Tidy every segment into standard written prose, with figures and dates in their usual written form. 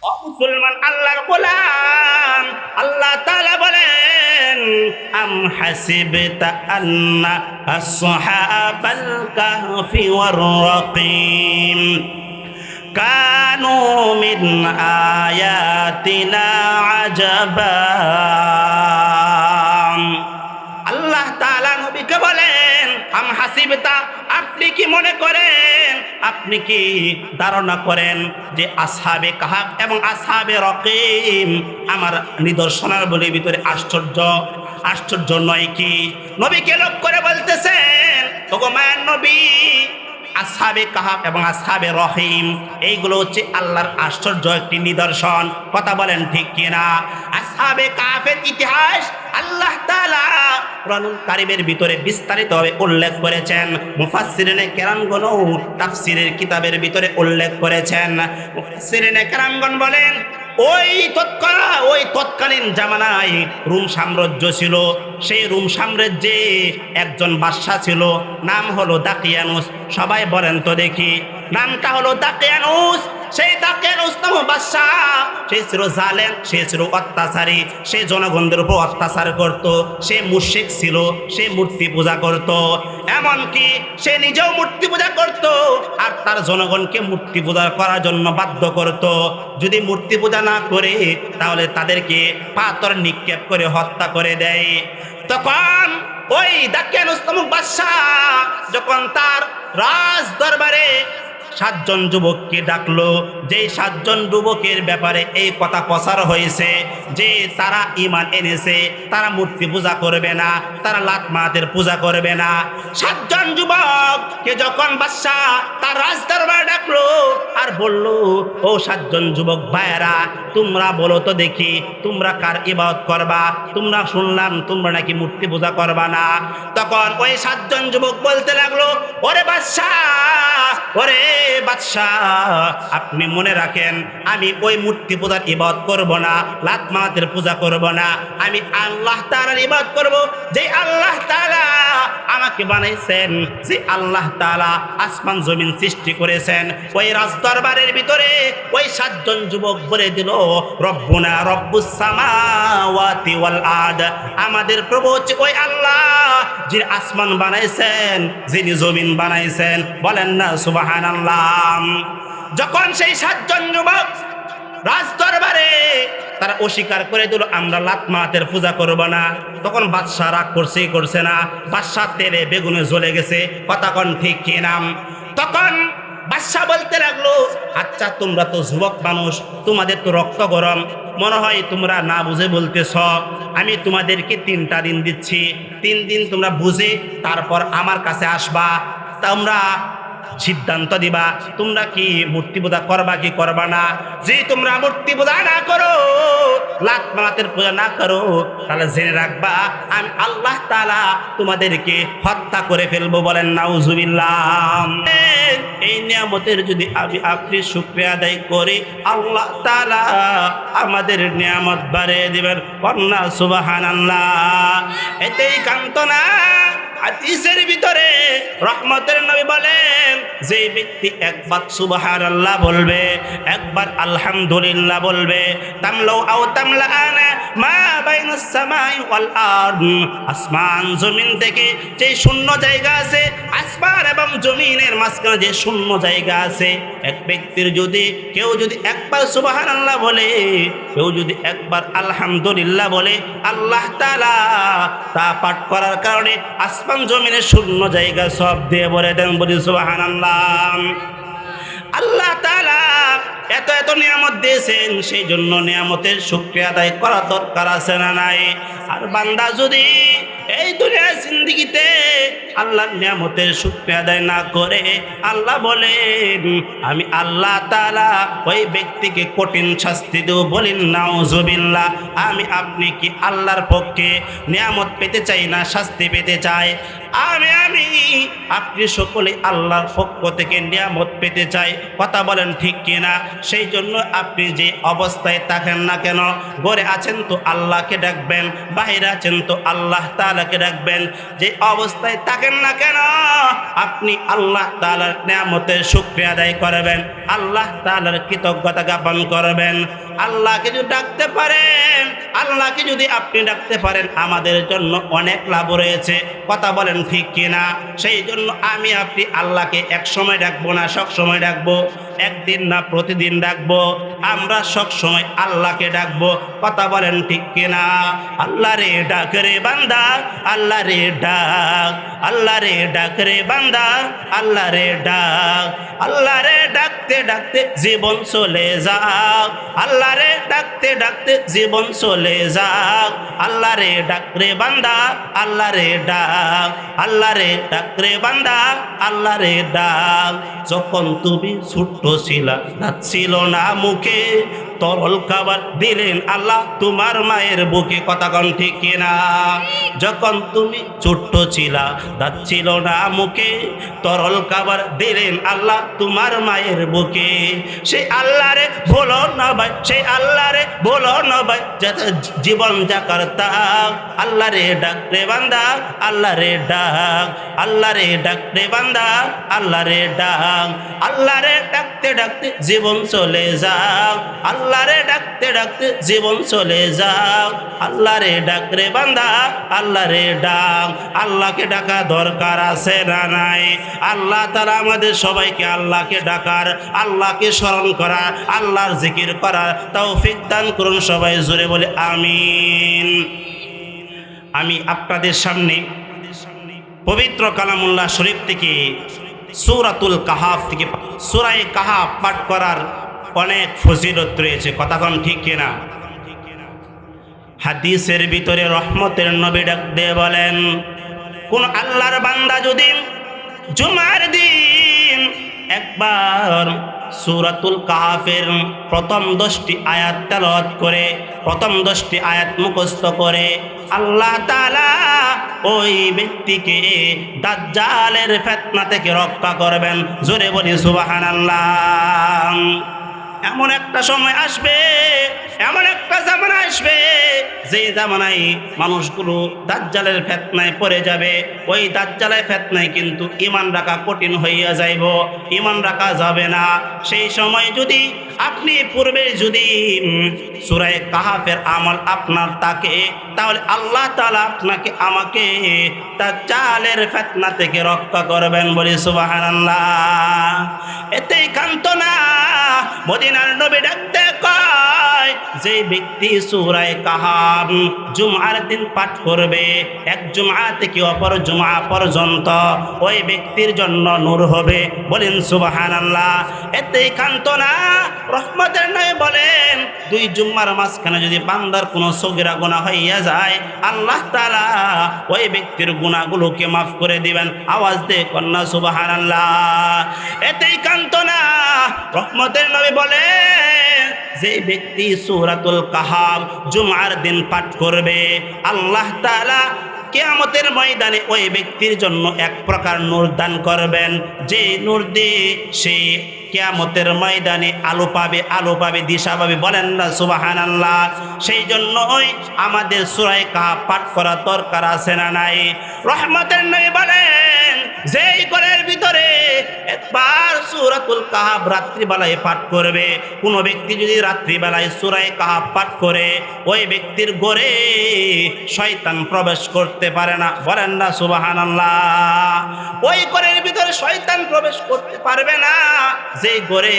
ও মুসলমান আল্লাহর গোলাম, আল্লাহ তাআলা বলেন আম হাসিবতা আন্না আসহাবাল কাহফি ওয়ার রাকিম কানু মিন আয়াতিনা আজাবা। আল্লাহ তাআলা নবীকে বলেন আম হাসিবতা, আপনি কি মনে করেন, আপনি কি ধারণা করেন যে আসহাবে কাহাফ এবং আসহাবে রকিম আমার নিদর্শনের বলে ভিতরে আশ্চর্য? আশ্চর্য নয় কি? নবীকে লোক করে বলতেছেন ওগো মায়ের নবী, আসহাবে কাহাফ এবং আসহাবে রহিম এইগুলো হচ্ছে আল্লাহর আশ্চর্য একটি নিদর্শন। কথা বলেন ঠিক কিনা? আসহাবে কাহাফের ইতিহাস আল্লাহ তাআলা কুরআনুল কারীমের ভিতরে বিস্তারিতভাবে উল্লেখ করেছেন। মুফাসসিরিনে কেরামগণ তাফসীরের কিতাবের ভিতরে উল্লেখ করেছেন। মুফাসসিরিনে কেরামগণ বলেন ওই তৎকালীন জামানায় রোম সাম্রাজ্য ছিল। সেই রোম সাম্রাজ্যে একজন বাদশা ছিল, নাম হলো দাকিয়ানুস। সবাই বলেন তো দেখি, নামটা হলো দাকিয়ানুস। সেই দাকিয়ানুস নামক বাদশা, সে ছিল জালেম, সে ছিল অত্যাচারী, সে জনগণদের উপর অত্যাচার করত, সে মুশরিক ছিল, সে মূর্তি পূজা করত। এমনকি সে নিজেও মূর্তি পূজা করত আর তার জনগণকে মূর্তি পূজা করার জন্য বাধ্য করত। যদি মূর্তি পূজা না করে তাহলে তাদেরকে পাথর নিক্ষেপ করে হত্যা করে দেয়। তখন ওই দাকিয়ানুস নামক বাদশা যখন তার রাজ দরবারে 7 জন যুবককে ডাকলো, যেই 7 জন যুবকের ব্যাপারে এই কথা প্রচার হয়েছে যে তারা ঈমান এনেছে, তারা মূর্তি পূজা করবে না, তারা লাত মাতের পূজা করবে না। 7 জন যুবককে যখন বাদশা তার রাজ দরবারে ডাকলো আর বলল, ও 7 জন যুবক ভাইয়েরা, তোমরা বলো তো দেখি তোমরা কার ইবাদত করবা? তোমরা শুনলাম তোমরা নাকি মূর্তি পূজা করবা না। তখন ওই 7 জন যুবক বলতে লাগলো, ওরে বাদশাহ, আপনি মনে রাখেন আমি ওই মূর্তি পূজার ইবাদত করব না, লাত মাতের পূজা করব না। আমি আল্লাহ তাআলার ইবাদত করব, যে আল্লাহ তাআলা আমাকে বানাইছেন, যে আল্লাহ তাআলা আসমান জমিন সৃষ্টি করেছেন। ওই রাজদরবারের ভিতরে ওই 7 জন যুবক বলে দিল, রব্বুনা রব্বুস সামাওয়াতি ওয়াল আরদ, আমাদের প্রভু হচ্ছে ওই আল্লাহ যিনি আসমান বানাইছেন, যিনি জমিন বানাইছেন। বলেন না সুবহানাল্লাহ। যখন সেই 7 জন যুবক রাজ দরবারে তারা অস্বীকার করে দিল আমরা লাত মাতের পূজা করব না, তখন বাদশা রাগ করছে না, বাদশা তেলে বেগুনে জ্বলে গেছে। কথা কোন ঠিক কি নাম? তখন বাদশা বলতে লাগলো, আচ্ছা তোমরা তো যুবক মানুষ, তোমাদের তো রক্ত গরম, মনে হয় তোমরা না বুঝে বলতেছ। আমি তোমাদেরকে 3টা দিন দিচ্ছি, 3 দিন তোমরা বুঝে তারপর আমার কাছে আসবা, তোমরা সিদ্ধান্ত দিবা তোমরা কি মূর্তি পূজা করবা কি করবা না। যে তোমরা মূর্তি পূজা না করো, লাত মাতের পূজা না করো, তাহলে জেনে রাখবা আমি আল্লাহ তাআলা তোমাদেরকে হত্যা করে ফেলবো। বলেন নাউজুবিল্লাহ। এই নিয়ামতের যদি আপনি শুকরিয়া আদায় করি, আল্লাহ তাআলা আমাদের নিয়ামত বাড়িয়ে দিবেন। কন্যা সুবহানাল্লাহ। এতেই কান্ত না, হাদিসের ভিতরে রহমতের নবী বলেন যে ব্যক্তি একবার সুবহানাল্লাহ বলবে, একবার আলহামদুলিল্লাহ বলবে, তামলাউ আও তামলাআনা মা বাইনাস সামাই ওয়াল আরদ, আসমান জমিন থেকে যে শূন্য জায়গা আছে, আসমান এবং জমিনের মাঝখানে যে শূন্য জায়গা আছে, এক ব্যক্তির যদি কেউ যদি একবার সুবহানাল্লাহ বলে, কেউ যদি একবার আলহামদুলিল্লাহ বলে, আল্লাহ তাআলা তা পাঠ করার কারণে আসমান জমিনের শূন্য জায়গা সব দিয়ে ভরে দেন। বলি সুবহানাল্লাহ। আল্লাহ তাআলা এত এত নিয়ামত দিয়েছেন, সেই জন্য নিয়ামতের শুকরিয়া আদায় করা দরকার আছে না নাই? আর বান্দা যদি এই দুনিয়ার জিন্দেগিতে আল্লাহর নিয়ামতের শুকরিয়া আদায় না করে, আল্লাহ বলেন আমি আল্লাহ তাআলা ওই ব্যক্তিকে কঠিন শাস্তি দেব। বলেন নাউজুবিল্লাহ। আমি আপনি কি আল্লাহর পক্ষে নিয়ামত পেতে চাই না শাস্তি পেতে চাই? আমি আপনি সকলে আল্লাহর পক্ষ থেকে নিয়ামত পেতে চাই। কথা বলেন ঠিক কিনা? সেই জন্য আপনি যে অবস্থায় থাকেন না কেন, ঘরে আছেন তো আল্লাহকে ডাকবেন, বাইরে আছেন তো আল্লাহ তাআলাকে ডাকবেন। যে অবস্থায় থাকেন না কেন আপনি আল্লাহ তাআলার নিয়ামতের শুকরিয়া আদায় করবেন, আল্লাহ তাআলার কৃতজ্ঞতা জ্ঞাপন করবেন। আল্লাহকে যদি ডাকতে পারেন, আল্লাহকে যদি আপনি ডাকতে পারেন, আমাদের জন্য অনেক লাভ রয়েছে। কথা বলেন ঠিক কিনা? সেই জন্য আমি আপনি আল্লাহকে এক সময় ডাকবো না, সব সময় ডাকবো। একদিন না প্রতিদিন ডাকবো। আমরা সব সময় আল্লাহকে ডাকবো। কথা বলেন ঠিক কিনা? আল্লাহ রে ডাক রে বান্দা, আল্লাহ রে ডাক, আল্লাহ রে ডাক রে বান্দা, আল্লাহ রে ডাক। আল্লাহ রে ডাকতে ডাকতে জীবন চলে যাক, আল্লাহ রে ডাকতে ডাকতে জীবন চলে যাক। আল্লাহ রে ডাক রে বান্দা, আল্লাহ রে ডাক, আল্লাহ রে ডাক রে বান্দা, আল্লাহ রে ডাক। যখন তুমি ছোট্ট ছিলা, দাঁত ছিল না মুখে, তরল খাবার দিলেন আল্লাহ তোমার মায়ের বুকে। কথা কন ঠিক কিনা? যখন তুমি ছোট্ট ছিলা, দাঁত ছিল না মুখে, তরল খাবার দিলেন আল্লাহ তোমার মায়ের বুকে। সেই আল্লাহ রে বলো না ভাই, সেই আল্লাহ রে বলো না ভাই, জীবন যা করতা। আল্লাহ রে ডাক রে বান্দা, আল্লাহ রে ডাক, আল্লাহ রে ডাক রে বান্দা, আল্লাহ রে ডাক। আল্লাহ রে ডাকতে ডাকতে জীবন চলে যাও, আল্লাহ রে ডাকতে ডাকতে জীবন চলে যাও। আল্লাহ রে ডাক রে বান্দা, আল্লাহ রে ডাক। আল্লাহকে ডাকা দরকার আছে না নাই? আল্লাহ তাআলা আমাদের সবাইকে আল্লাহকে ডাকার, আল্লাহকে স্মরণ করা, আল্লাহর জিকির করার তৌফিক দান করুন। সবাই জোরে বলে আমিন। আমি আপনাদের সামনে পবিত্র কালামুল্লাহ শরীফ থেকে সূরাতুল কাহাফ থেকে সূরা কাহাফ পাঠ করার অনেক ফজিলত রয়েছে। কথাক্ষণ ঠিক কিনা? হাদিসের ভিতরে রহমতের নবী ডাক দিয়ে বলেন, কোন আল্লাহর বান্দা যদি জুমার দিন একবার সূরাতুল কাহাফের প্রথম 10টি আয়াত তেলাওয়াত করে, প্রথম 10টি আয়াত মুখস্থ করে, আল্লাহ তাআলা ওই ব্যক্তিকে দাজ্জালের ফিতনা থেকে রক্ষা করবেন। জোরে বলি সুবহানাল্লাহ। এমন একটা সময় আসবে, এমন একটা জামানা আসবে, যে জামানায় মানুষগুলো দাজ্জালের ফিতনায় পড়ে যাবে। ওই দাজ্জালের ফিতনায় কিন্তু ঈমান রাখা কঠিন হইয়া যাইব, ঈমান রাখা যাবে না। সেই সময় যদি আপনি পূর্বে যদি সূরা কাহাফের আমল আপনার থাকে, তাহলে আল্লাহ তাআলা আপনাকে আমাকে দাজ্জালের ফিতনা থেকে রক্ষা করবেন। বলি সুবহানাল্লাহ। এতেই কান্ত না, মদিনার নবী ডাকতে কয়, যে ব্যক্তি সূরা কাহাফ জুমআর দিন পাঠ করবে, এক জুমআ থেকে অপর জুমআ পর্যন্ত, ওই ব্যক্তির জন্য নূর হবে। বলেন সুবহানাল্লাহ। এতেই কান্ত না, রহমতের নবী বলেন, 2 জুম্মার মাঝখানে যদি বান্দার কোনো সগীরা গুনাহ হইয়া যায়, আল্লাহ তাআলা ওই ব্যক্তির গুনাহগুলোকে মাফ করে দিবেন। আওয়াজ দিয়ে কন্যা সুবহানাল্লাহ। এতেই কান্ত না, রহমতের নবী বলেন, যে ব্যক্তি সূরাতুল কাহাফ জুমআর দিন পাঠ করবে, আল্লাহ তাআলা কিয়ামতের ময়দানে ওই ব্যক্তির জন্য এক প্রকার নূর দান করবেন, যে নূর দিয়ে সে কিয়ামতের ময়দানে আলো পাবে, আলো পাবে, দিশা পাবে। বলেন না সুবহানাল্লাহ। সেই জন্যই আমাদের সূরা কাহাফ পাঠ করা দরকার আছে না নাই? রহমতের নবী বলেন, যেই ঘরের ভিতরে একবার সূরাতুল কাহাফ রাত্রিবেলায় পাঠ করবে, কোনো ব্যক্তি যদি রাত্রিবেলায় সূরা কাহাফ পাঠ করে, ওই ব্যক্তির ঘরে শয়তান প্রবেশ করতে পারে না। বলেন না সুবহানাল্লাহ। ওই ঘরের ভিতরে শয়তান প্রবেশ করতে পারবে না যে ঘরে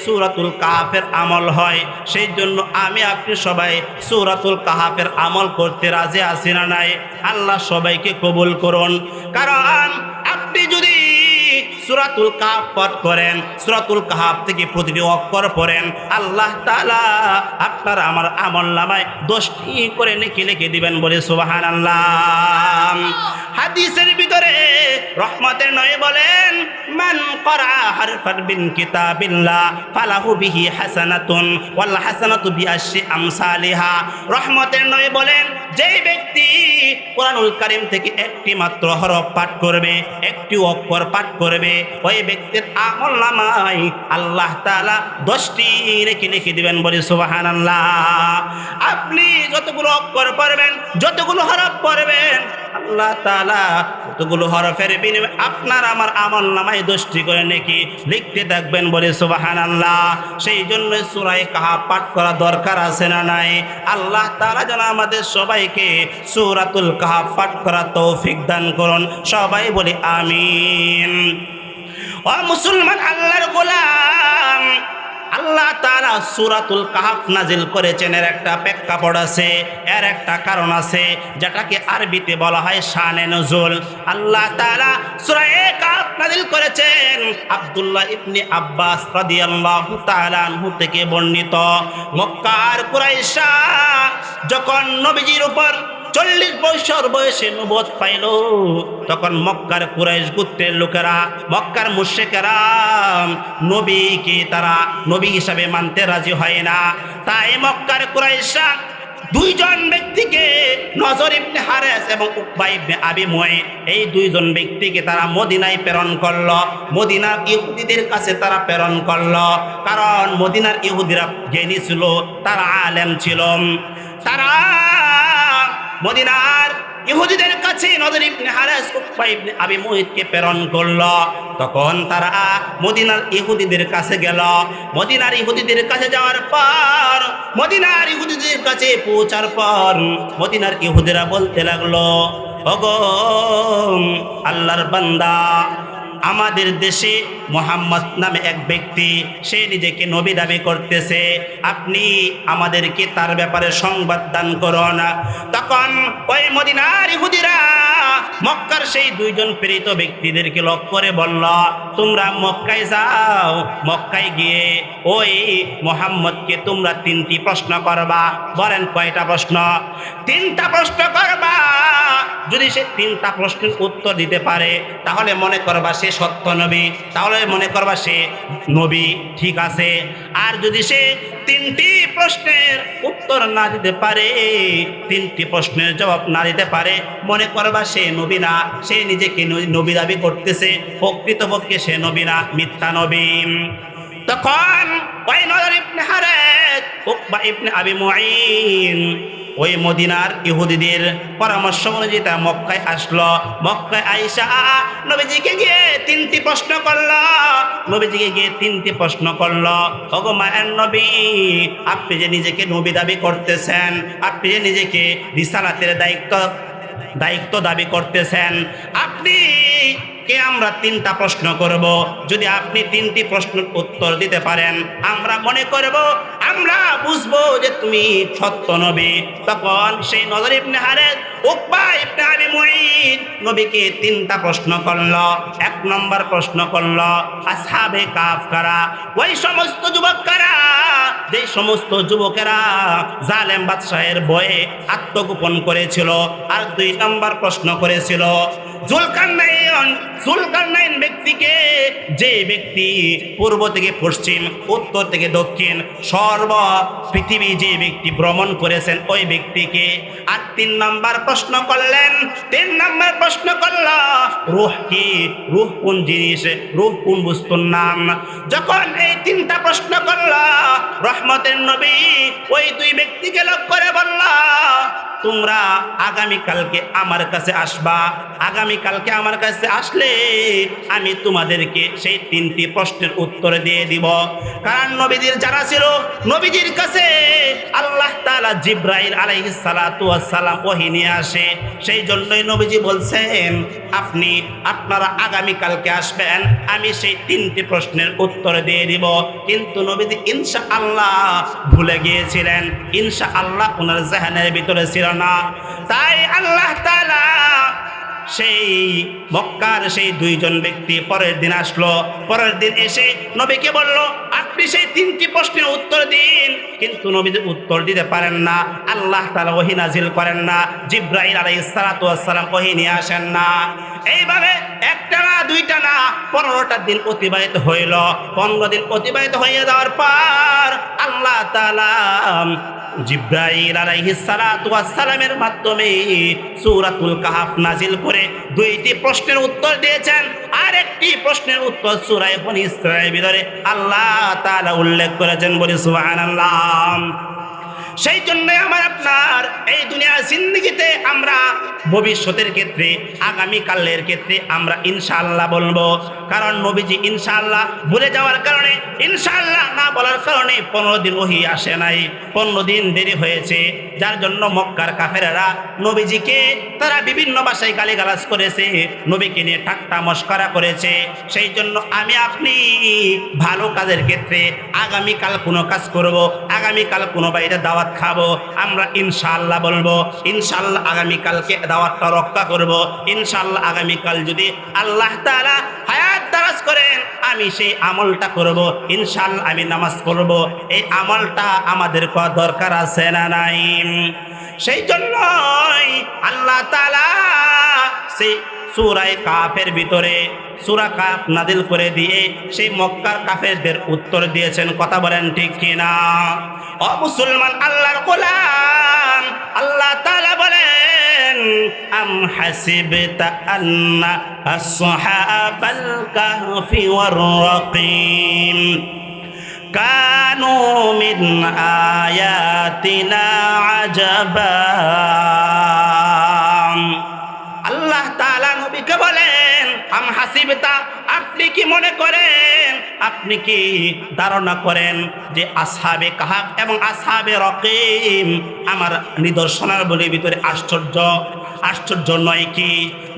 সূরাতুল কাহাফের আমল হয়। সেই জন্য আমি আপনি সবাই সূরাতুল কাহাফের আমল করতে রাজি আছি না নাই? আল্লাহ সবাইকে কবুল করুন। কারণ আপনি যদি সূরাতুল কাহাফ পাঠ করেন, সূরাতুল কাহাফ থেকে প্রতিটি অক্ষর পড়েন, আল্লাহ তাআলা আপনার আমার আমলনামায় 10টি করে নেকি লিখে দিবেন। বলে সুবহানাল্লাহ। হাদিসের ভিতরে রহমতের নবী বলেন, মান ক্বারা হারফান মিন কিতাবিল্লাহ ফালাহু বিহি হাসানাতুন ওয়াল হাসানাতু বিআশরি আমসালিহা। রহমতের নবী বলেন, যেই ব্যক্তি কোরআনুল কারীম থেকে একটি মাত্র হরফ পাঠ করবে, একটি অক্ষর পাঠ করবে, ওই ব্যক্তির আমলনামায় আল্লাহ তাআলা 10টি রেখে লিখে দিবেন। বলি সুবহানাল্লাহ। আপনি যতগুলো অক্ষর পড়বেন, যতগুলো হরফ পড়বেন, আল্লাহ তাআলা যতগুলো হরফের বিনিময়ে আপনার আমার আমলনামায় 10টি করে নেকি লিখতে থাকবেন। বলি সুবহানাল্লাহ। সেই জন্য সূরা কাহফ পাঠ করা দরকার আছে না নাই? আল্লাহ তাআলা যেন আমাদের সবাইকে সূরাতুল কাহফ পাঠ করা তৌফিক দান করুন। সবাই বলি আমিন। ও মুসলমান, আল্লাহর গোলাম, আল্লাহ তাআলা সূরাতুল কাহফ নাজিল করেছেন। এর একটা প্রেক্ষাপট আছে, এর একটা কারণ আছে, যেটাকে আরবিতে বলা হয় শানে নজুল। আল্লাহ তাআলা সূরা কাহফ নাজিল করেছেন আব্দুল্লাহ ইবনে আব্বাস রাদিয়াল্লাহু তাআলা আনহু থেকে বর্ণিত। মক্কার কুরাইশরা যখন নবীজির উপর 40 বছর বয়সে নবুয়ত পাইল, তখন মক্কার কুরাইশ গোত্রের লোকেরা, মক্কার মুশরিকেরা নবীকে তারা নবী হিসাবে মানতে রাজি হয় না। তাই মক্কার কুরাইশরা দুইজন ব্যক্তিকে, নজর ইবনে হারেস এবং উকবা ইবনে আবি মুঈত, এই দুইজন ব্যক্তিকে তারা মদিনায় প্রেরণ করলো। মদিনার ইহুদিদের কাছে তারা প্রেরণ করলো, কারণ মদিনার ইহুদিরা জ্ঞানী ছিল, তারা আলেম ছিল। তারা মদিনার ইহুদিদের কাছে নজর ইবনে হারেস, উকবা ইবনে আবি মুঈতকে প্রেরণ করলো। তখন তারা মদিনার ইহুদিদের কাছে গেল। মদিনার ইহুদিদের কাছে যাওয়ার পর, মদিনার ইহুদিদের কাছে পৌঁছার পর মদিনার ইহুদিরা বলতে লাগলো, ওগো আল্লাহর বান্দা, আমাদের দেশে মুহাম্মদ নামে এক ব্যক্তি, সে নিজেকে নবী দাবি করতেছে, আপনি আমাদেরকে তার ব্যাপারে সংবাদ দান করুন। তখন ওই মদিনার ইহুদিরা মক্কার সেই দুইজন প্রেরিত ব্যক্তিদেরকে লক্ষ্য করে বলল, তোমরা মক্কায় যাও, মক্কায় গিয়ে ওই মুহাম্মদকে তোমরা 3টি প্রশ্ন করবা। বলেন কয়টা প্রশ্ন? 3টা প্রশ্ন করবা। যদি সে 3টা প্রশ্নের উত্তর দিতে পারে, তাহলে মনে করবা সে সত্য নবী, তাহলে মনে করবা সে নবী, ঠিক আছে। আর যদি সে 3টি প্রশ্নের উত্তর না দিতে পারে, 3টি প্রশ্নের জবাব না দিতে পারে, মনে করবা সে নবী না, সে নিজেকে নবী দাবি করতেছে, প্রকৃতপক্ষে সে নবী না, মিথ্যা নবী। তখন ওই নজর ইবনে হারেস, উকবা ইবনে আবি মুঈত ওই মদিনার ইহুদিদের পরামর্শ অনুযায়ী তারা মক্কায় আসলো। মক্কায় আইসা নবীজিকে গিয়ে 3টি প্রশ্ন করলো। নবীজিকে গিয়ে 3টি প্রশ্ন করলো, ওগো মায়ের নবী, আপনি যে নিজেকে নবী দাবি করতেছেন, আপনি যে নিজেকে রিসালাতের দায়িত্ব দাবি করতেছেন, আপনি কে আমরা 3টা প্রশ্ন করব। যদি আপনি 3টি প্রশ্নের উত্তর দিতে পারেন, আমরা মনে করব, আমরা বুঝবো যে তুমি সত্য নবী। তখন সেই নজর ইবনে হারেস, উকবা ইবনে আবি মুঈত নবীকে 3টা প্রশ্ন করলো। 1 নম্বর প্রশ্ন করলো, আসহাবে কাফ কারা? ওই সমস্ত যুবক কারা যে সমস্ত যুবকেরা জালেম বাদশাহের ভয়ে আত্মগোপন করেছিল। আর 2 নম্বর প্রশ্ন করেছিল, জুলকারনাইন ব্যক্তিকে, যে ব্যক্তি পূর্ব থেকে পশ্চিম, উত্তর থেকে দক্ষিণ, সর্ব পৃথিবী যে ব্যক্তি ভ্রমণ করেছেন, ওই ব্যক্তিকে। আর 3 নম্বর প্রশ্ন করলেন, 3 নম্বর প্রশ্ন করল, রূহ কি? রূহ কোন জিনিস? রূহ কোন বস্তুর নাম? যখন এই 3টা প্রশ্ন করল, রহমতের নবী ওই 2 ব্যক্তিকে লক্ষ্য করে বলল, তোমরা আগামীকালকে আমার কাছে আসবা। আগামীকালকে আমার কাছে আসলে আমি তোমাদেরকে সেই 3টি প্রশ্নের উত্তর দিয়ে দিব। কারণ নবীজির যারা ছিল, নবীজির কাছে আল্লাহ তাআলা জিবরাইল আলাইহিস সালাতু ওয়াস সালাম ওহী নিয়ে আসে। সেই জন্যই নবীজি বলছেন, আপনারা আগামীকালকে আসবেন, আমি সেই 3টি প্রশ্নের উত্তর দিয়ে দিব। কিন্তু নবীজি ইনশাআল্লাহ ভুলে গিয়েছিলেন, ইনশাআল্লাহ ওনার জেহনের ভিতরে ছিল না। তাই আল্লাহ তাআলা সেই মক্কার সেই 2জন ব্যক্তি পরের দিন আসলো। পরের দিন এসে নবীকে বলল, আপনি সেই 3টি প্রশ্নের উত্তর দিন, কিন্তু নবীজি উত্তর দিতে পারেন না। আল্লাহ তাআলা ওহী নাজিল করেন না, জিবরাইল আলাইহিস সালাতু ওয়াস সালাম ওহী নিয়ে আসেন না। এইভাবে একটা না দুইটা না 15টা দিন অতিবাহিত হইল। 15 দিন অতিবাহিত হয়ে যাওয়ার পর আল্লাহ তাআলা জিবরাইল আলাইহিস সালাতু ওয়াস সালামের মাধ্যমে সূরাতুল কাহফ নাজিল করে 2টি প্রশ্নের উত্তর দিয়েছেন। আর একটি প্রশ্নের উত্তর সূরা বনী ইসরাঈলের ভিতরে আল্লাহ তাআলা উল্লেখ করেছেন, বলি সুবহানাল্লাহ। সেই জন্য আমার আপনার এই দুনিয়ার জিন্দেগিতে আমরা ভবিষ্যতের ক্ষেত্রে, আগামীকালের ক্ষেত্রে আমরা ইনশাআল্লাহ বলবো। কারণ নবীজি ইনশাআল্লাহ ভুলে যাওয়ার কারণে, ইনশাআল্লাহ না বলার কারণে 15 দিন ওহী আসে নাই, 15 দিন দেরি হয়েছে। যার জন্য মক্কার কাফেরেরা নবীজিকে তারা বিভিন্ন ভাষায় গালিগালাজ করেছে, নবীকে নিয়ে ঠাট্টা মশকরা করেছে। সেই জন্য আমি আপনি ভালো কাজের ক্ষেত্রে আগামীকাল কোনো কাজ করব, আগামীকাল কোনো বাইরে দাওয়াত খাবো, আমরা ইনশাআল্লাহ বলবো। ইনশাআল্লাহ আগামীকালকে দাওয়াতটা রক্ষা করব। ইনশাআল্লাহ আগামীকাল যদি আল্লাহ তাআলা হায়াত দারাজ করেন আমি সেই আমলটা করব। ইনশাআল্লাহ আমি নামাজ পড়ব। এই আমলটা আমাদের করা দরকার আছে না নাই? সেই জন্যই আল্লাহ তাআলা সেই সূরা কাফের ভিতরে সূরা কাফ নাযিল করে দিয়ে সেই মক্কার কাফেরদের উত্তর দিয়েছেন। কথা বলেন ঠিক কিনা? ও মুসলমান আল্লাহর গোলাম, আল্লাহ তাআলা বলেন, আম হাসিবতা আন্না আসহাবাল কাহফি ওয়ার রাকিম কানু মিন আয়াতিনা আজাবা। আল্লাহ তাআলা নবীকে বলেন, আম হাসিবতা, আপনি কি মনে করেন, আপনি কি ধারণা করেন যে আসহাবে কাহফ এবং আসহাবে রকিম আমার নিদর্শনের বলে ভিতরে আশ্চর্য নয় কি?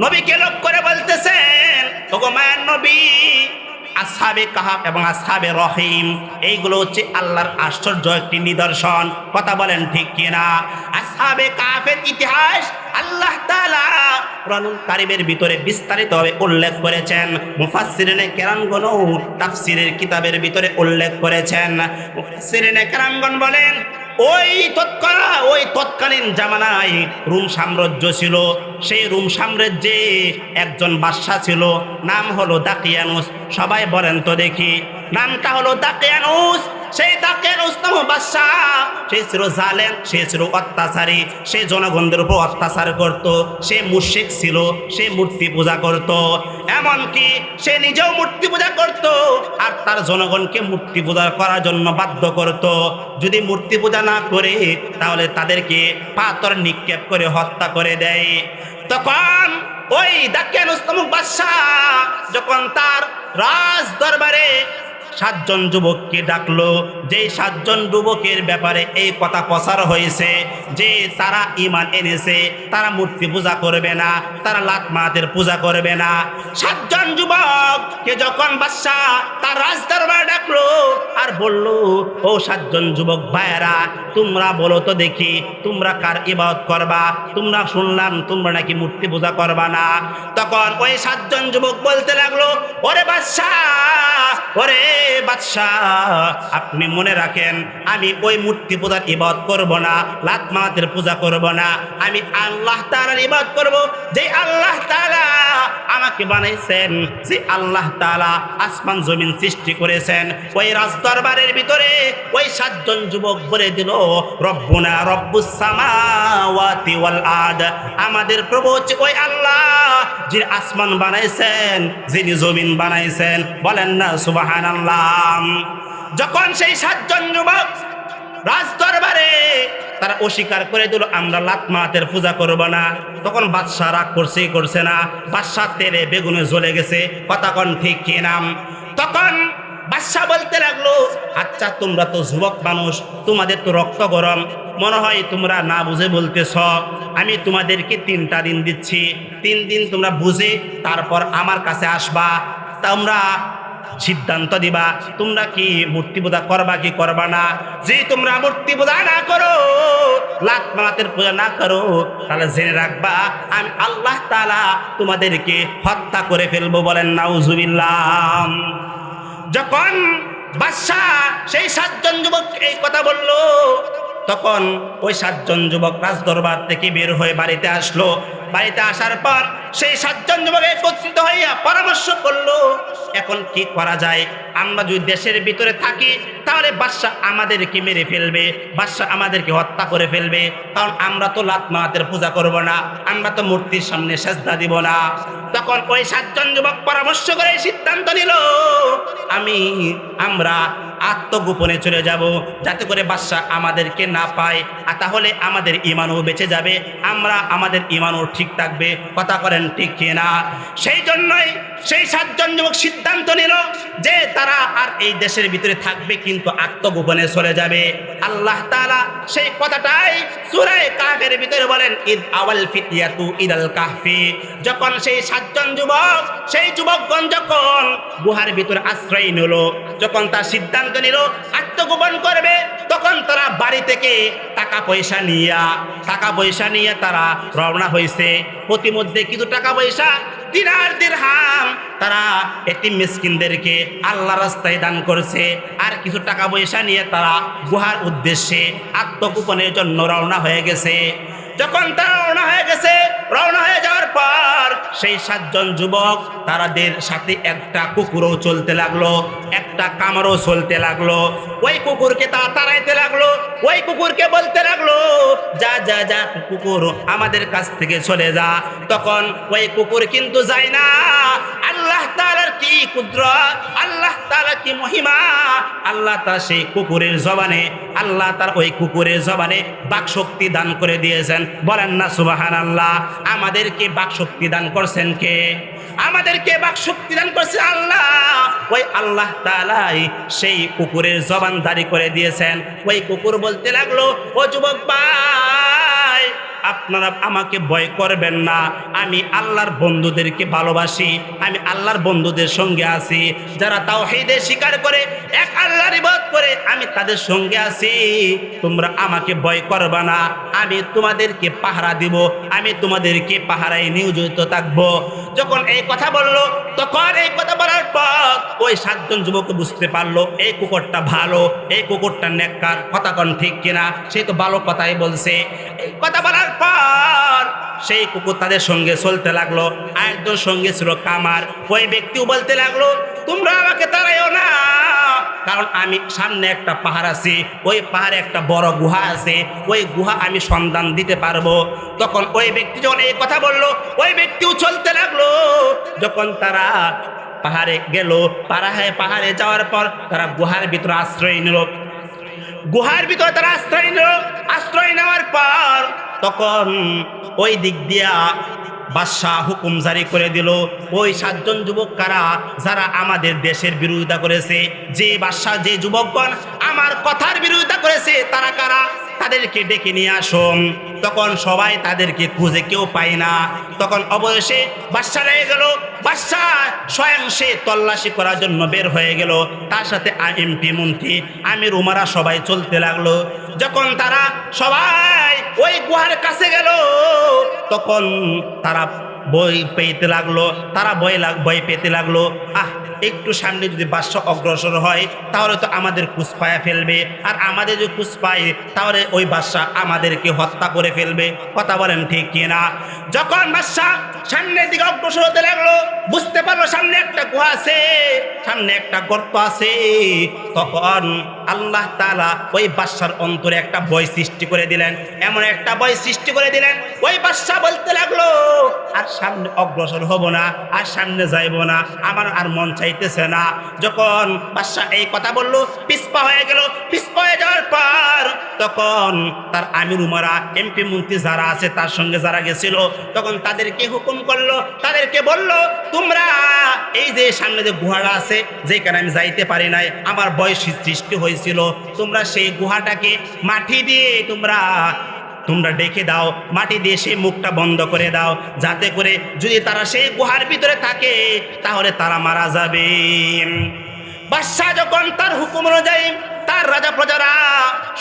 নবীকে লক্ষ্য করে বলতেছেন, ওগো মায়ার নবী, আসহাবে কাহফ এবং আসহাবে রহিম এইগুলো হচ্ছে আল্লাহর আশ্চর্য একটি নিদর্শন। কথা বলেন ঠিক কিনা? আসহাবে কাহফের ইতিহাস আল্লাহ তাআলা কুরআনুল কারীমের ভিতরে বিস্তারিতভাবে উল্লেখ করেছেন। মুফাসসিরিনে কেরামগণ তাফসীরের কিতাবের ভিতরে উল্লেখ করেছেন। মুফাসসিরিনে কেরামগণ বলেন, ওই তৎকালীন জামানায় রোম সাম্রাজ্য ছিল। সেই রোম সাম্রাজ্যে একজন বাদশা ছিল, নাম হলো দাকিয়ানুস। সবাই বলেন তো দেখি, নামটা হলো দাকিয়ানুস। সেই দাকিয়ানুস নামক বাদশা, সে ছিল জালেম, সে ছিল অত্যাচারী, সে জনগণদের উপর অত্যাচার করত, সে মুশরিক ছিল, সে মূর্তি পূজা করত। এমনকি সে নিজেও মূর্তি পূজা করত আর তার জনগণকে মূর্তি পূজা করার জন্য বাধ্য করত। যদি মূর্তি পূজা না করে তাহলে তাদেরকে পাথর নিক্ষেপ করে হত্যা করে দেয়। তখন ওই দাকিয়ানুস নামক বাদশা যখন তার রাজ দরবারে 7 জন যুবককে ডাকলো, যেই 7 জন যুবকের ব্যাপারে এই কথা প্রচার হয়েছে যে তারা ঈমান এনেছে, তারা মূর্তি পূজা করবে না, তারা লাত মাতের পূজা করবে না। 7 জন যুবককে যখন বাদশা তার রাজ দরবারে ডাকলো আর বলল, ও 7 জন যুবক ভাইয়েরা, তোমরা বলো তো দেখি, তোমরা কার ইবাদত করবা? তোমরা শুনলাম তোমরা নাকি মূর্তি পূজা করবা না। তখন ওই 7 জন যুবক বলতে লাগলো, ওরে বাদশা, ওরে বাদশা, আপনি মনে রাখেন, আমি ওই মূর্তি পূজার ইবাদত করব না, লাত মাতের পূজা করব না। আমি আল্লাহ তাআলার ইবাদত করব, যে আল্লাহ তাআলা আমাকে বানাইছেন, যে আল্লাহ তাআলা আসমান জমিন সৃষ্টি করেছেন। ওই রাজ দরবারের ভিতরে ওই 7 জন যুবক বলে দিল, রব্বুনা রব্বুস সামাওয়াতি ওয়াল আরদ, আমাদের প্রভু হচ্ছে ওই আল্লাহ যিনি আসমান বানাইছেন, যিনি জমিন বানাইছেন। বলেন না সুবহানাল্লাহ। যখন সেই 7 জন যুবক রাজ দরবারে তারা অস্বীকার করে দিল, আমরা লাত মাতের পূজা করব না, তখন বাদশা রাগ করছে না, বাদশা তেলে বেগুনে জ্বলে গেছে। কথা কোন ঠিক কি নাম? তখন বাদশা বলতে লাগলো, আচ্ছা তোমরা তো যুবক মানুষ, তোমাদের তো রক্ত গরম, মনে হয় তোমরা না বুঝে বলতেছ। আমি তোমাদেরকে 3টা দিন দিচ্ছি, 3 দিন তোমরা বুঝে তারপর আমার কাছে আসবা, তোমরা সিদ্ধান্ত দিবা তোমরা কি মূর্তি পূজা করবা কি করবা না। যে তোমরা মূর্তি পূজা না করো, লাত মাতের পূজা না করো, তাহলে জেনে রাখবা আমি আল্লাহ তাআলা তোমাদেরকে হত্যা করে ফেলবো। বলেন নাউজুবিল্লাহ। যখন বাদশা সেই 7 জন যুবক এই কথা বলল। তখন ওই 7 জন যুবক রাজদরবার থেকে বের হয়ে বাড়িতে আসলো। বাড়িতে আসার পর সেই 7 জন যুবক একত্রিত হইয়া পরামর্শ করলো, এখন কি করা যায়? আমরা যদি দেশের ভিতরে থাকি তাহলে বাদশা আমাদেরকে মেরে ফেলবে, বাদশা আমাদেরকে হত্যা করে ফেলবে, কারণ আমরা তো লাত মাতের পূজা করব না, আমরা তো মূর্তির সামনে সেজদা দিব না। তখন ওই 7 জন যুবক পরামর্শ করে সিদ্ধান্ত নিল, আমরা আত্মগোপনে চলে যাব, যাতে করে বাদশা আমাদেরকে না পায়, আর তাহলে আমাদের ঈমানও বেঁচে যাবে, আমাদের ঈমানও ঠিক থাকবে। কথা করেন ঠিক কিনা? সেই জন্যই সেই 7 জন যুবক সিদ্ধান্ত নিল যে তারা আর এই দেশের ভিতরে থাকবে, কিন্তু আত্মগোপনে চলে যাবে। আল্লাহ তাআলা সেই কথাটাই সূরা কাহফের ভিতরে বলেন, ইদ আওয়াল ফিতিয়াতু ইদাল কাহফি। যখন সেই 7 জন যুবক, সেই যুবকগণ যখন গুহার ভিতরে আশ্রয় নিল, যখন তার সিদ্ধান্ত নিল আত্মগোপন করবে, তখন তারা বাড়ি থেকে টাকা পয়সা নিয়ে তারা রওনা হয়েছে। প্রতিমধ্যে কিছু টাকা পয়সা, দিনার দিরহাম তারা এতিম মিসকিনদেরকে আল্লাহ রাস্তায় দান করছে, আর কিছু টাকা পয়সা নিয়ে তারা গুহার উদ্দেশ্যে আত্মগোপনের জন্য রওনা হয়ে গেছে। যখন তারা রওনা হয়ে যাওয়ার পর সেই 7 জন যুবক তাদের সাথে একটা কুকুরও চলতে লাগলো, একটা কামড়ও চলতে লাগলো। ওই কুকুরকে তারা তাড়াইতে লাগলো, ওই কুকুরকে বলতে লাগলো, যা যা যা কুকুর আমাদের কাছ থেকে চলে যা। তখন ওই কুকুর কিন্তু যায় না। আল্লাহ তাআলার কি কুদরত, আল্লাহ তাআলার কি মহিমা, আল্লাহ তাআলা সেই কুকুরের জবানে, আল্লাহ তার ওই কুকুরের জবানে বাকশক্তি দান করে দিয়েছেন। বলেন না সুবহানাল্লাহ। আমাদেরকে বাকশক্তি দান করছেন কে? আমাদেরকে বাকশক্তি দান করছে আল্লাহ। ওই আল্লাহ তাআলাই সেই কুকুরের জবান জারি করে দিয়েছেন। ওই কুকুর বলতে লাগলো, ও যুবক ভাই, আপনারা আমাকে ভয় করবেন না, আমি আল্লাহর বন্ধুদেরকে ভালোবাসি, আমি আল্লাহর বন্ধুদের সঙ্গে আছি, যারা তাওহীদে স্বীকার করে এক আল্লাহর ইবাদত করে, আমি তাদের সঙ্গে আছি। তোমরা আমাকে ভয় করবে না, আমি তোমাদেরকে পাহারা দিব, আমি তোমাদেরকে পাহারায় নিয়োজিত থাকবো। যখন এই কথা বললো, তখন এই কথা বলার পর ওই 7 জন যুবক বুঝতে পারলো এই কুকুরটা ভালো, এই কুকুরটা নেককার। কথা কোন ঠিক কিনা? সে তো ভালো কথাই বলছে। এই কথা বলার পর সেই কুকুর তাদের সঙ্গে চলতে লাগলো। আরেকজন সঙ্গে ছিল কামার। ওই ব্যক্তিও বলতে লাগলো, তোমরা আমাকে তাড়াইও না, কারণ আমি সামনে একটা পাহাড় আছে, ওই পাহাড়ে একটা বড় গুহা আছে, ওই গুহা আমি সন্ধান দিতে পারবো। তখন ওই ব্যক্তি যখন এই কথা বললো, ওই ব্যক্তিও চলতে লাগলো। যখন তারা পাহাড়ে গেল, পাহাড়ে যাওয়ার পর তারা গুহার ভিতরে আশ্রয় নিল। গুহার ভিতরে তারা আশ্রয় নেওয়ার পর তখন ওই দিক দিয়া বাদশাহ হুকুম জারি করে দিল, ওই 7 জন যুবক কারা? যারা আমাদের দেশের বিরোধিতা করেছে, যে বাদশাহ, যে যুবকগণ আমার কথার বিরোধিতা করেছে, তারা কারা? তাদেরকে ডেকে নিয়ে আসুন। তখন সবাই তাদেরকে খুঁজে কেউ পায় না। তখন অবশেষে বাদশা রয়ে গেল। বাদশা স্বয়ং সে তল্লাশি করার জন্য বের হয়ে গেল, তার সাথে এমপি মন্ত্রী আমির উমারা সবাই চলতে লাগলো। যখন তারা সবাই ওই গুহার কাছে গেল, তখন তারা ভয় পেতে লাগলো, ভয় পেতে লাগলো। একটু সামনে যদি বাদশা অগ্রসর হয় তাহলে তো আমাদের কুচ পায়া ফেলবে, আর আমাদের যদি কুচ পায় তাহলে ওই বাদশা আমাদেরকে হত্যা করে ফেলবে। কথা বলেন ঠিক কিনা? যখন বাদশা সামনের দিকে অগ্রসর হতে লাগলো, বুঝতে পারলো সামনে একটা গুহা আছে, সামনে একটা গর্ত আছে। তখন আল্লাহ তাআলা ওই বাদশার অন্তরে একটা ভয় সৃষ্টি করে দিলেন, এমন একটা ভয় সৃষ্টি করে দিলেন, ওই বাদশা বলতে লাগলো, আর সামনে অগ্রসর হব না, আর সামনে যাইব না, আমার আর মন চাইতেছে না। যখন বাদশা এই কথা বললো, পিছপা হয়ে গেল। পিছপা হয়ে যাওয়ার পর তখন তার আমির উমারা, এমপি মন্ত্রী যারা আছে, তার সঙ্গে যারা গেছিল, তখন তাদেরকে হুকুম করলো, তাদেরকে বলল, তোমরা এই যে সামনে যে গুহাটা আছে, যেখানে আমি যাইতে পারি নাই, আমার ভয় সৃষ্টি হয়েছিল, তোমরা সেই গুহাটাকে মাটি দিয়ে তোমরা ডেকে দাও, মাটি দিয়ে সেই মুখটা বন্ধ করে দাও, যাতে করে যদি তারা সেই গুহার ভিতরে থাকে তাহলে তারা মারা যাবে। বাদশাহ যখন তার হুকুম অনুযায়ী তার রাজা প্রজারা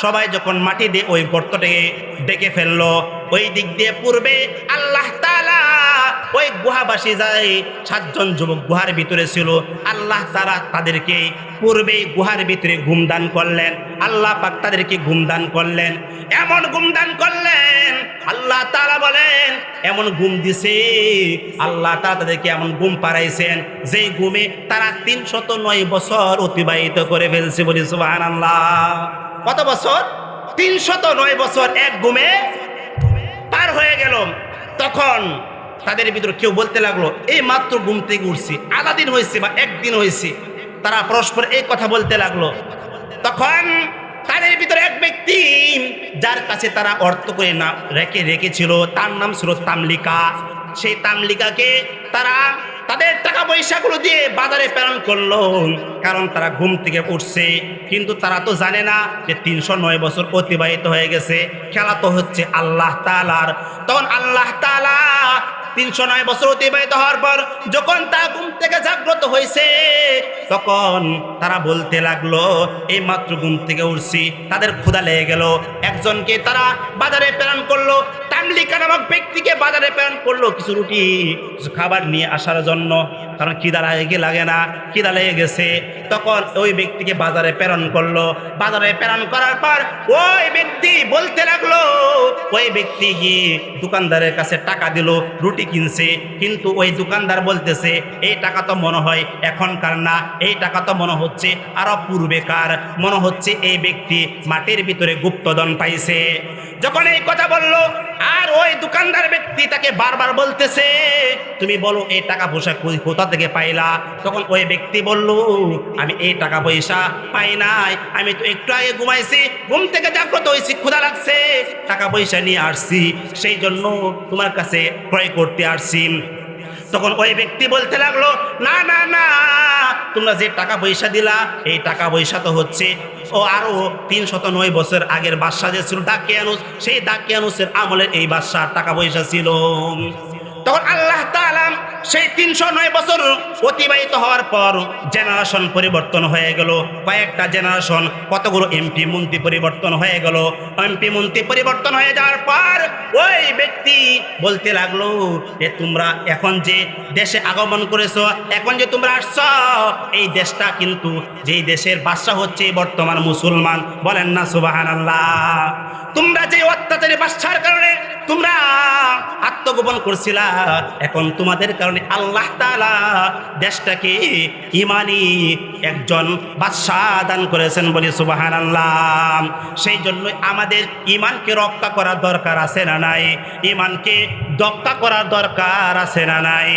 সবাই যখন মাটি দিয়ে ওই গর্তটাকে ডেকে ফেললো, ওই দিক দিয়ে পূর্বে আল্লাহ তাআলা ওই গুহাবাসী যায়, 7 জন যুবক গুহার ভিতরে ছিল। আল্লাহ তাআলা তাদেরকে পূর্বেই গুহার ভিতরে ঘুম দান করলেন। আল্লাহ পাক তাদেরকে ঘুম দান করলেন, এমন ঘুম দান করলেন, আল্লাহ তাআলা বলেন এমন ঘুম দিছে, আল্লাহ তাআলা তাদেরকে এমন ঘুম পাড়াইছেন যেই ঘুমে তারা 309 বছর অতিবাহিত করে ফেলছে। বলি সুবহানাল্লাহ। কত বছর? 309 বছর এক ঘুমে পার হয়ে গেল। তখন তাদের ভিতরে কেউ বলতে লাগলো, এই মাত্র ঘুম থেকে উঠছি, আধা দিন হয়েছে বা একদিন হয়েছে। তারা পরস্পর এই কথা বলতে লাগলো। তখন তাদের ভিতরে এক ব্যক্তি, যার কাছে তারা অর্থ করে না রেখেছিল, তার নাম ছিল তামলিকা। সেই তামলিকাকে তারা তাদের টাকা পয়সাগুলো দিয়ে বাজারে প্রেরণ করলো, কারণ তারা ঘুম থেকে উঠছে। কিন্তু তারা তো জানে না যে 309 বছর অতিবাহিত হয়ে গেছে, খেলা তো হচ্ছে আল্লাহ তাআলার। তখন আল্লাহ তাআলা 309 বছর অতিবাহিত হওয়ার পর যখন তা ঘুম থেকে জাগ্রত হয়েছে, তখন তারা বলতে লাগলো, এই মাত্র ঘুম থেকে উঠছি, তাদের ক্ষুধা লেগে গেল। একজনকে তারা বাজারে প্রেরণ করলো, তামলিকা নামক ব্যক্তিকে বাজারে প্রেরণ করলো কিছু রুটি, কিছু খাবার নিয়ে আসার জন্য, কারণ খিদা লাগে না, খিদা লেগে গেছে। তখন ওই ব্যক্তিকে বাজারে প্রেরণ করলো। বাজারে প্রেরণ করার পর ওই ব্যক্তি বলতে লাগলো, ওই ব্যক্তি গিয়ে দোকানদারের কাছে টাকা দিল, রুটি কিনছে। কিন্তু ওই দোকানদার বলতেছে, এই টাকা তো মনে হয় এখনকার না, এই টাকা তো মনে হচ্ছে আরো পূর্বেকার, মনে হচ্ছে এই ব্যক্তি মাটির ভিতরে গুপ্তধন পাইছে। যখন এই কথা বললো, আর ওই দোকানদার ব্যক্তি তাকে বারবার বলতেছে, তুমি বলো এই টাকা পয়সা কোথা থেকে পাইলা? তখন ওই ব্যক্তি বলল, আমি এই টাকা পয়সা পাই নাই, আমি তো একটু আগে ঘুমাইছি, ঘুম থেকে জাগ্রত হয়েছি, ক্ষুধা লাগছে, টাকা পয়সা নিয়ে আসছি, সেই জন্য তোমার কাছে ক্রয় করতে আসছি। তখন ওই ব্যক্তি বলতে লাগলো, না না না, তোমরা যে টাকা পয়সা দিলা, এই টাকা পয়সা তো হচ্ছে ও আরো 309 বছর আগের বাদশা যে ছিল দাকিয়ানুস, সেই দাকিয়ানুসের আমলের এই বাদশার টাকা পয়সা ছিল। তখন আল্লাহ তাআলা সেই 309 বছর অতিবাহিত হওয়ার পর জেনারেশন পরিবর্তন হয়ে গেল। কয়েকটা জেনারেশন, কতগুলো এমপি মন্ত্রী পরিবর্তন হয়ে গেল। এমপি মন্ত্রী পরিবর্তন হয়ে যাওয়ার পর ওই ব্যক্তি বলতে লাগলো, যে তোমরা এখন যে দেশে আগমন করেছো, এখন যে তোমরা আসছো, এই দেশটা কিন্তু যেই দেশের বাদশা হচ্ছে বর্তমান মুসলমান। বলেন না সুবহানাল্লাহ। তোমরা যে অত্যাচারী বাদশার কারণে তোমরা আত্মগোপন করছিলা, এখন তোমাদের কারণে আল্লাহ তাআলা দেশটাকে ইমানি একজন বাদশা দান করেছেন। বলি সুবহানাল্লাহ। সেই জন্য আমাদের ইমানকে রক্ষা করার দরকার আছে না নাই? ইমানকে রক্ষা করার দরকার আছে না নাই?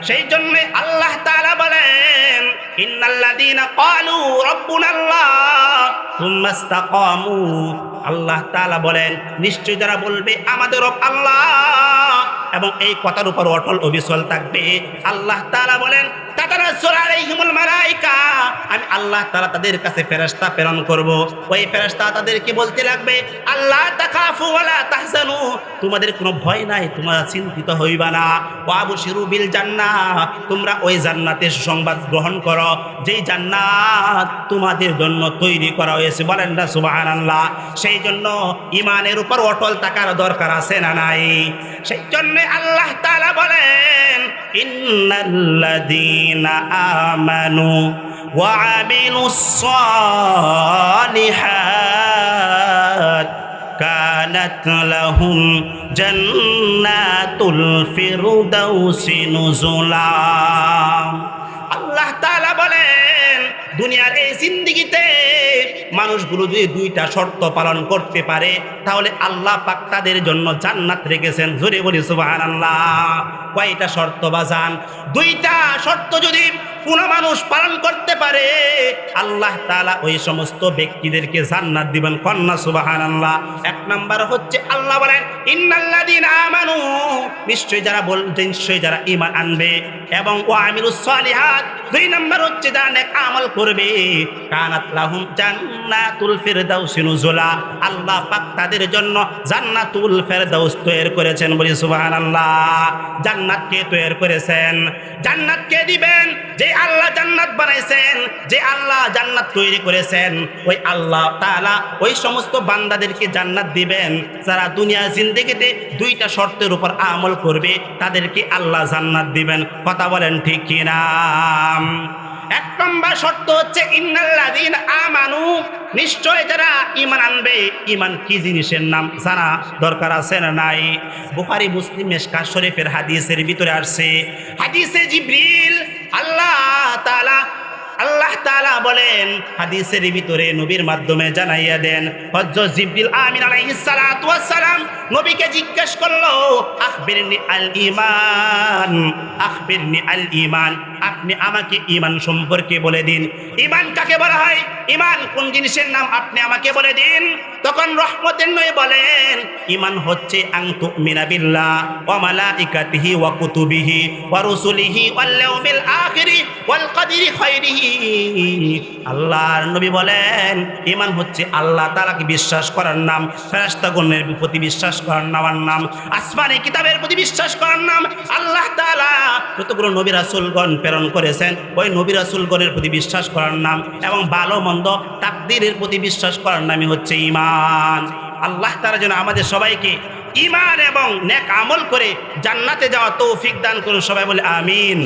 সেই জন্য আল্লাহ তাআলা বলেন, ইন্নাল্লাযীনা ক্বালু রাব্বুনাল্লাহ সুম্মা ইসতাকামু। আল্লাহ তাআলা বলেন, নিশ্চয় যারা বলবে আমাদের রব আল্লাহ এবং এই কথার উপর অটল অবিচল থাকবে, আল্লাহ তাআলা বলেন, তাতানাজ্জালু আলাইহিমুল মালায়েকা, আমি আল্লাহ তাআলা তাদের কাছে ফেরেশতা প্রেরণ করব। ওই ফেরেশতা তাদেরকে বলতে লাগবে, আল্লাহ তাখাফু ওয়ালা তাহজানু, তোমাদের কোনো ভয় নাই, তোমরা চিন্তিত হইবা না। ওয়াবশিরু বিল জান্নাহ, তোমরা ওই জান্নাতের সংবাদ গ্রহণ করো, যেই জান্নাত তোমাদের জন্য তৈরি করা হয়েছে। বলেন না সুবহানাল্লাহ। সেই জন্য ইমানের উপর অটল থাকার দরকার আছে না নাই? সেই জন্য আল্লাহ তাআলা বলেন, ইন্নাল্লাযীনা আমানু ওয়া আমিলুস সালিহাত কানাত লাহুম জান্নাতুল ফিরদাউসি নুজুলা। আল্লাহ তাআলা বলেন, দুনিয়ার এই জিন্দেগিতে মানুষগুলো যদি 2টা শর্ত পালন করতে পারে, তাহলে আল্লাহ পাক তাদের জন্য জান্নাত রেখেছেন। জোরে বলি সুবহানাল্লাহ। কয়টা শর্ত বাজান? 2টা শর্ত যদি কোনো মানুষ পালন করতে পারে, আল্লাহ তাআলা ওই সমস্ত ব্যক্তিদেরকে জান্নাত দিবেন। কন্যা সুবহানাল্লাহ। 1 নাম্বার হচ্ছে আল্লাহ বলেন, ইন্নাল্লাযীনা আমানু, নিশ্চয়ই যারা ঈমান আনবে এবং ওয়া আমিলুস সালিহাত, 2 নাম্বার হচ্ছে যারা নেক আমল করবে, কানাত লাহুম জান্নাতুল ফিরদাউসি নুজুলা, আল্লাহ পাক তাদের জন্য জান্নাতুল ফিরদাউস তৈরি করেছেন। বলি সুবহানাল্লাহ। জান্নাত কে তৈরি করেছেন? জান্নাত কে দিবেন? যে আল্লাহ জান্নাত বানাইছেন, যে আল্লাহ জান্নাত তৈরি করেছেন, ওই আল্লাহ তাআলা ওই সমস্ত বান্দাদেরকে জান্নাত দিবেন যারা দুনিয়া জিন্দেগিতে দুইটা শর্তের উপর আমল করবে, তাদেরকে আল্লাহ জান্নাত দিবেন। কথা বলেন ঠিক কিনা? এক নম্বর শর্ত হচ্ছে ইন্নাল্লাযীনা আমানু, নিশ্চয় যারা ঈমান আনবে। ঈমান কি জিনিসের নাম জানা দরকার আছে না নাই? বুখারী মুসলিম মিশকাত শরীফের হাদিসের ভিতরে আসছে, হাদিসে জিবরিল আল্লাহ তাআলা বলেন, হাদিসের ভিতরে নবীর মাধ্যমে জানাইয়া দেন, হযরত জিবরিল আমিন আলাইহিস সালাতু ওয়াস সালাম নবীকে জিজ্ঞেস করলো, আখবিরনি আল ঈমান, আখবিরনি আল ঈমান, আপনি আমাকে ঈমান সম্পর্কে বলে দিন। ঈমান কাকে বলা হয়? ঈমান কোন জিনিসের নাম আপনি আমাকে বলে দিন। তখন রহমতের নবী বলেন, ঈমান হচ্ছে আন তুমিনা বিল্লাহ ওয়া মালাইকাতিহি ওয়া কুতুবিহি ওয়া রুসুলিহি ওয়াল ইয়াউমিল আখিরি ওয়াল কদরি খাইরিহি। আল্লাহর নবী বলেন, ঈমান হচ্ছে আল্লাহ তাআলাকে বিশ্বাস করার নাম, ফেরেশতাগণের প্রতি বিশ্বাস করার নাম, আসমানি কিতাবের প্রতি বিশ্বাস করার নাম। আল্লাহ তাআলা যতগুলো নবী রাসূলগণ প্রেরণ করেছেন, ওই নবী রাসূলগণের প্রতি বিশ্বাস করার নাম, এবং ভালো মন্দ তাকদীরের প্রতি বিশ্বাস করার নামই হচ্ছে ঈমান। আল্লাহ তাআলা যেন আমাদের সবাইকে ঈমান এবং নেক আমল করে জান্নাতে যাওয়া তৌফিক দান করুন। সবাই বলে আমিন।